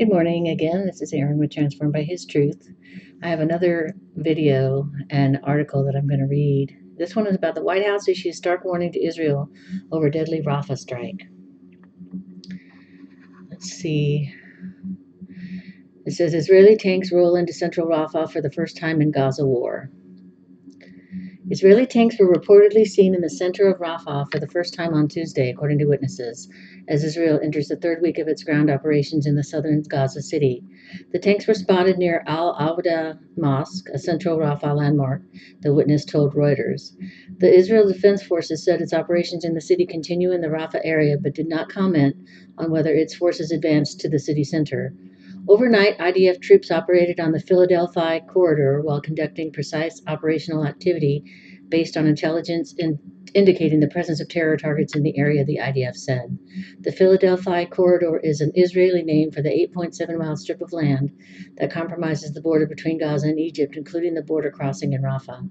Good morning again. This is Aaron with Transformed by His Truth. I have another video and article that I'm going to read. This one is about the White House issues stark warning to Israel over deadly Rafah strike. Let's see. It says Israeli tanks roll into central Rafah for the first time in Gaza war. Israeli tanks were reportedly seen in the center of Rafah for the first time on Tuesday, according to witnesses, as Israel enters the third week of its ground operations in the southern Gaza city. The tanks were spotted near Al-Awda Mosque, a central Rafah landmark, the witness told Reuters. The Israel Defense Forces said its operations in the city continue in the Rafah area, but did not comment on whether its forces advanced to the city center. Overnight, IDF troops operated on the Philadelphia corridor while conducting precise operational activity based on intelligence indicating the presence of terror targets in the area, the IDF said. The Philadelphia corridor is an Israeli name for the 8.7-mile strip of land that compromises the border between Gaza and Egypt, including the border crossing in Rafah.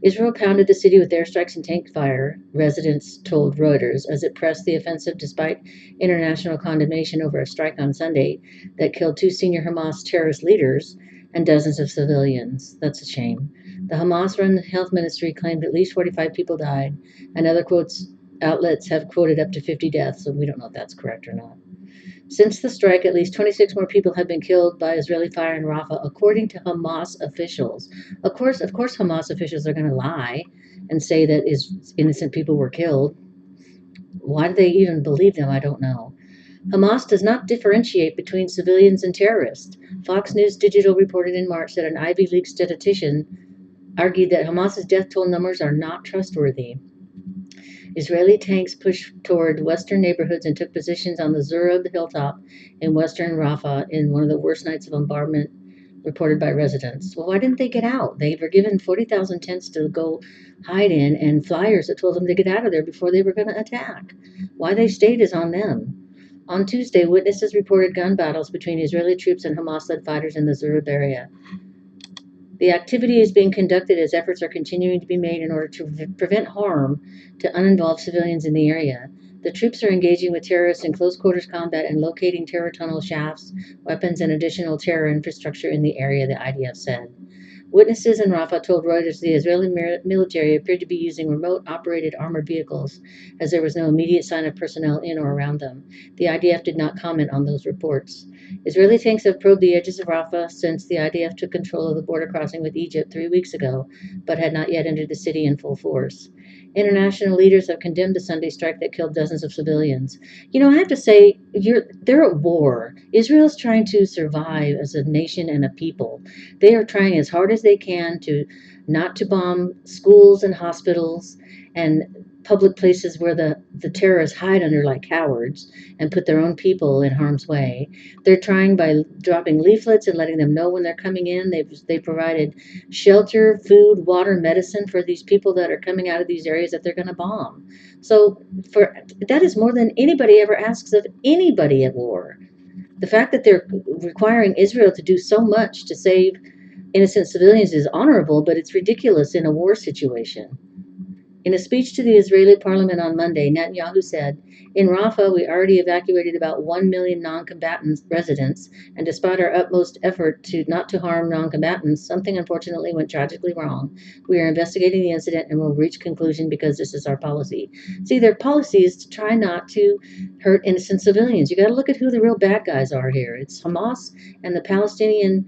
Israel pounded the city with airstrikes and tank fire, residents told Reuters, as it pressed the offensive despite international condemnation over a strike on Sunday that killed 2 senior Hamas terrorist leaders and dozens of civilians. That's a shame. The Hamas-run health ministry claimed at least 45 people died, and other outlets have quoted up to 50 deaths, so we don't know if that's correct or not. Since the strike, at least 26 more people have been killed by Israeli fire in Rafah, according to Hamas officials. Of course, Hamas officials are going to lie and say that innocent people were killed. Why do they even believe them? I don't know. Hamas does not differentiate between civilians and terrorists. Fox News Digital reported in March that an Ivy League statistician argued that Hamas's death toll numbers are not trustworthy. Israeli tanks pushed toward western neighborhoods and took positions on the Zurab hilltop in western Rafah in one of the worst nights of bombardment reported by residents. Well, why didn't they get out? They were given 40,000 tents to go hide in and flyers that told them to get out of there before they were going to attack. Why they stayed is on them. On Tuesday, witnesses reported gun battles between Israeli troops and Hamas-led fighters in the Zurab area. The activity is being conducted as efforts are continuing to be made in order to prevent harm to uninvolved civilians in the area. The troops are engaging with terrorists in close-quarters combat and locating terror tunnel shafts, weapons, and additional terror infrastructure in the area, the IDF said. Witnesses in Rafah told Reuters the Israeli military appeared to be using remote-operated armored vehicles, as there was no immediate sign of personnel in or around them. The IDF did not comment on those reports. Israeli tanks have probed the edges of Rafah since the IDF took control of the border crossing with Egypt 3 weeks ago, but had not yet entered the city in full force. International leaders have condemned the Sunday strike that killed dozens of civilians. You know, I have to say, they're at war. Israel's trying to survive as a nation and a people. They are trying as hard as they can to not to bomb schools and hospitals and public places where the terrorists hide under like cowards and put their own people in harm's way. They're trying by dropping leaflets and letting them know when they're coming in. They've provided shelter, food, water, medicine for these people that are coming out of these areas that they're going to bomb. So that is more than anybody ever asks of anybody at war. The fact that they're requiring Israel to do so much to save innocent civilians is honorable, but it's ridiculous in a war situation. In a speech to the Israeli parliament on Monday, Netanyahu said, "In Rafah, we already evacuated about 1 million non-combatant residents, and despite our utmost effort not to harm non-combatants, something unfortunately went tragically wrong. We are investigating the incident and will reach conclusion because this is our policy." See, their policy is to try not to hurt innocent civilians. You got to look at who the real bad guys are here. It's Hamas and the Palestinian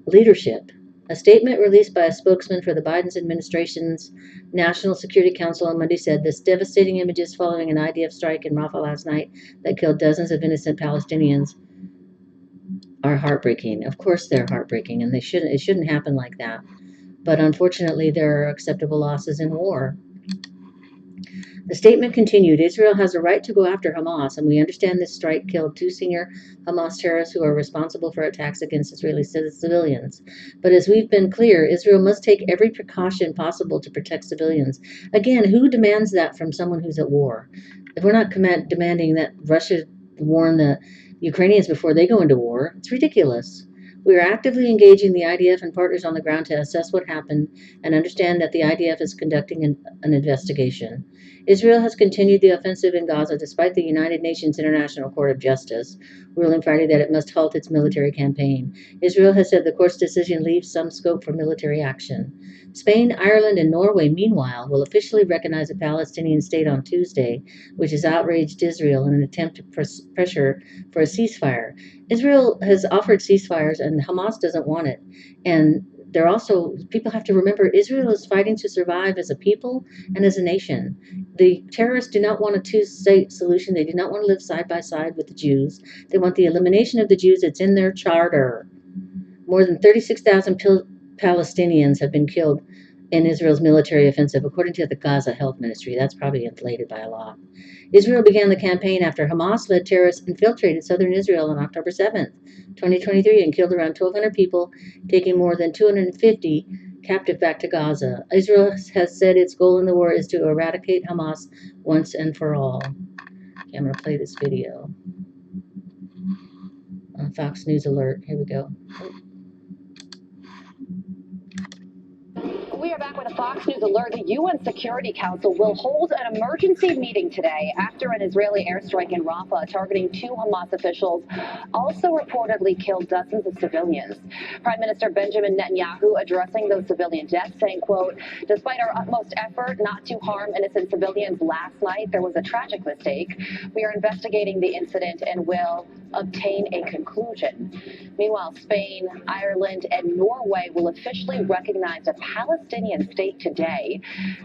leadership. A statement released by a spokesman for the Biden administration's National Security Council on Monday said this devastating images following an IDF strike in Rafah last night that killed dozens of innocent Palestinians are heartbreaking. Of course they're heartbreaking, and it shouldn't happen like that. But unfortunately, there are acceptable losses in war. The statement continued, Israel has a right to go after Hamas, and we understand this strike killed 2 senior Hamas terrorists who are responsible for attacks against Israeli civilians. But as we've been clear, Israel must take every precaution possible to protect civilians. Again, who demands that from someone who's at war? If we're not demanding that Russia warn the Ukrainians before they go into war, it's ridiculous. We are actively engaging the IDF and partners on the ground to assess what happened and understand that the IDF is conducting an investigation. Israel has continued the offensive in Gaza despite the United Nations International Court of Justice ruling Friday that it must halt its military campaign. Israel has said the court's decision leaves some scope for military action. Spain, Ireland, and Norway, meanwhile, will officially recognize a Palestinian state on Tuesday, which has outraged Israel in an attempt to pressure for a ceasefire. Israel has offered ceasefires, and Hamas doesn't want it. And they're also, people have to remember, Israel is fighting to survive as a people and as a nation. The terrorists do not want a two-state solution. They do not want to live side by side with the Jews. They want the elimination of the Jews. It's in their charter. More than 36,000 Palestinians have been killed in Israel's military offensive, according to the Gaza Health Ministry. That's probably inflated by a lot. Israel began the campaign after Hamas-led terrorists infiltrated southern Israel on October 7th, 2023, and killed around 1,200 people, taking more than 250 captive back to Gaza. Israel has said its goal in the war is to eradicate Hamas once and for all. Okay, I'm going to play this video. Fox News alert. Here we go. We are back with a Fox News alert. The UN Security Council will hold an emergency meeting today after an Israeli airstrike in Rafah targeting 2 Hamas officials also reportedly killed dozens of civilians. Prime Minister Benjamin Netanyahu addressing those civilian deaths, saying, quote, despite our utmost effort not to harm innocent civilians last night, there was a tragic mistake. We are investigating the incident and will obtain a conclusion. Meanwhile, Spain, Ireland, and Norway will officially recognize a Palestinian state today.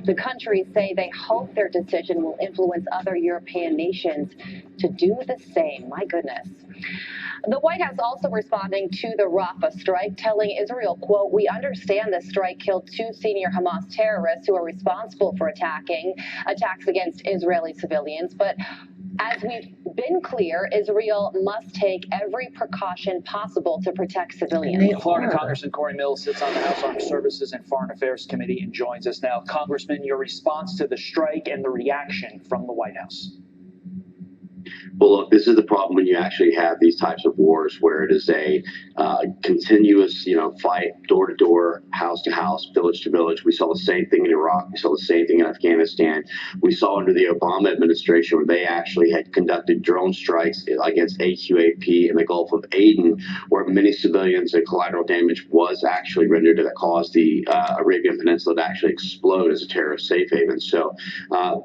The countries say they hope their decision will influence other European nations to do the same. My goodness. The White House also responding to the Rafah strike, telling Israel, quote, we understand this strike killed 2 senior Hamas terrorists who are responsible for attacks against Israeli civilians, but as we've been clear, Israel must take every precaution possible to protect civilians. Florida Congressman Corey Mills sits on the House Armed Services and Foreign Affairs Committee and joins us now. Congressman, your response to the strike and the reaction from the White House. Well, look, this is the problem when you actually have these types of wars where it is a continuous, fight door to door, house to house, village to village. We saw the same thing in Iraq. We saw the same thing in Afghanistan. We saw under the Obama administration where they actually had conducted drone strikes against AQAP in the Gulf of Aden, where many civilians and collateral damage was actually rendered that caused the Arabian Peninsula to actually explode as a terrorist safe haven. So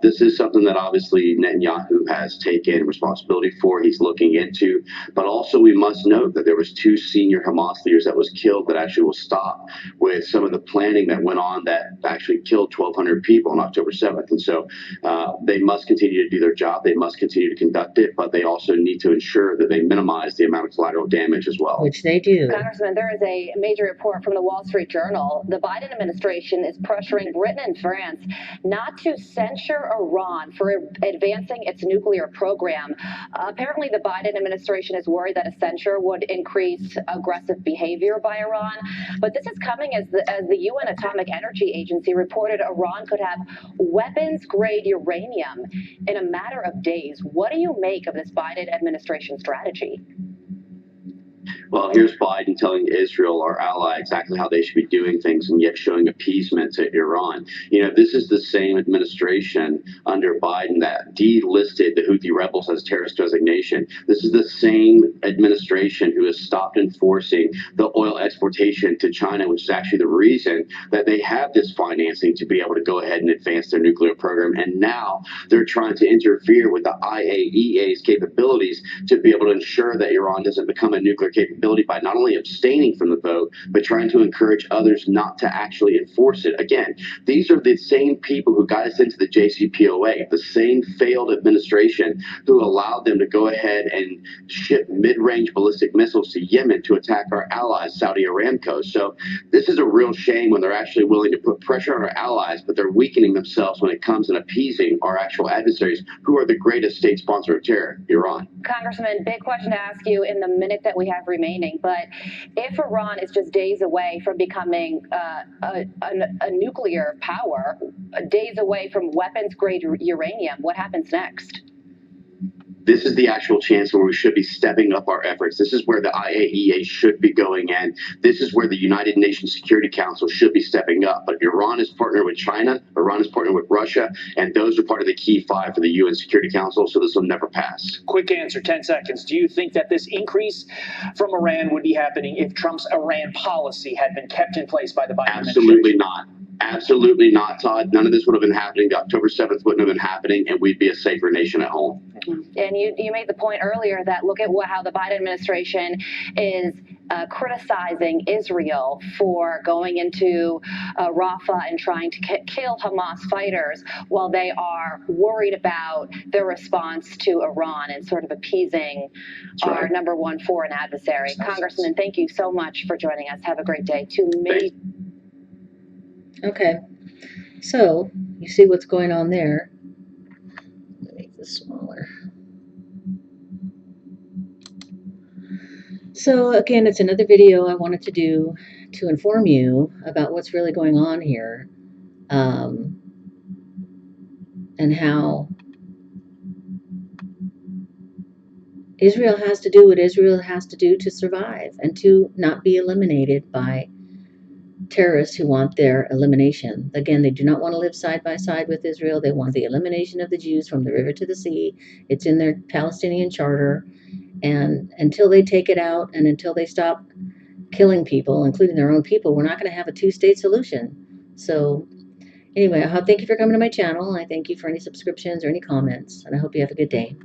this is something that obviously Netanyahu has taken responsibility for, he's looking into, but also we must note that there was 2 senior Hamas leaders that was killed that actually will stop with some of the planning that went on that actually killed 1,200 people on October 7th. And so they must continue to do their job. They must continue to conduct it, but they also need to ensure that they minimize the amount of collateral damage as well. Which they do. Congressman, there is a major report from the Wall Street Journal. The Biden administration is pressuring Britain and France not to censure Iran for advancing its nuclear program. Apparently, the Biden administration is worried that a censure would increase aggressive behavior by Iran. But this is coming as the UN Atomic Energy Agency reported Iran could have weapons-grade uranium in a matter of days. What do you make of this Biden administration strategy? Well, here's Biden telling Israel, our ally, exactly how they should be doing things and yet showing appeasement to Iran. This is the same administration under Biden that delisted the Houthi rebels as terrorist designation. This is the same administration who has stopped enforcing the oil exportation to China, which is actually the reason that they have this financing to be able to go ahead and advance their nuclear program. And now they're trying to interfere with the IAEA's capabilities to be able to ensure that Iran doesn't become a nuclear capability by not only abstaining from the vote, but trying to encourage others not to actually enforce it. Again, these are the same people who got us into the JCPOA, the same failed administration who allowed them to go ahead and ship mid-range ballistic missiles to Yemen to attack our allies, Saudi Aramco. So this is a real shame when they're actually willing to put pressure on our allies, but they're weakening themselves when it comes in appeasing our actual adversaries, who are the greatest state sponsor of terror, Iran. Congressman, big question to ask you in the minute that we have remaining, but if Iran is just days away from becoming a nuclear power, days away from weapons-grade uranium, what happens next? This is the actual chance where we should be stepping up our efforts. This is where the IAEA should be going in. This is where the United Nations Security Council should be stepping up. But Iran is partnered with China, Iran is partnered with Russia, and those are part of the key five for the UN Security Council, so this will never pass. Quick answer, 10 seconds. Do you think that this increase from Iran would be happening if Trump's Iran policy had been kept in place by the Biden Absolutely administration? not. Absolutely not, Todd. None of this would have been happening. The October 7th wouldn't have been happening, and we'd be a safer nation at home. And you made the point earlier that look at how the Biden administration is criticizing Israel for going into Rafah and trying to kill Hamas fighters while they are worried about their response to Iran and sort of appeasing our number one foreign adversary. Congressman, thank you so much for joining us. Have a great day. Okay, so you see what's going on there. Let me make this smaller. So again, it's another video I wanted to do to inform you about what's really going on here, and how Israel has to do what Israel has to do to survive and to not be eliminated by terrorists who want their elimination. Again, they do not want to live side by side with Israel. They want the elimination of the Jews from the river to the sea. It's in their Palestinian charter. And until they take it out and until they stop killing people, including their own people, we're not going to have a two-state solution. So anyway, thank you for coming to my channel. I thank you for any subscriptions or any comments, and I hope you have a good day.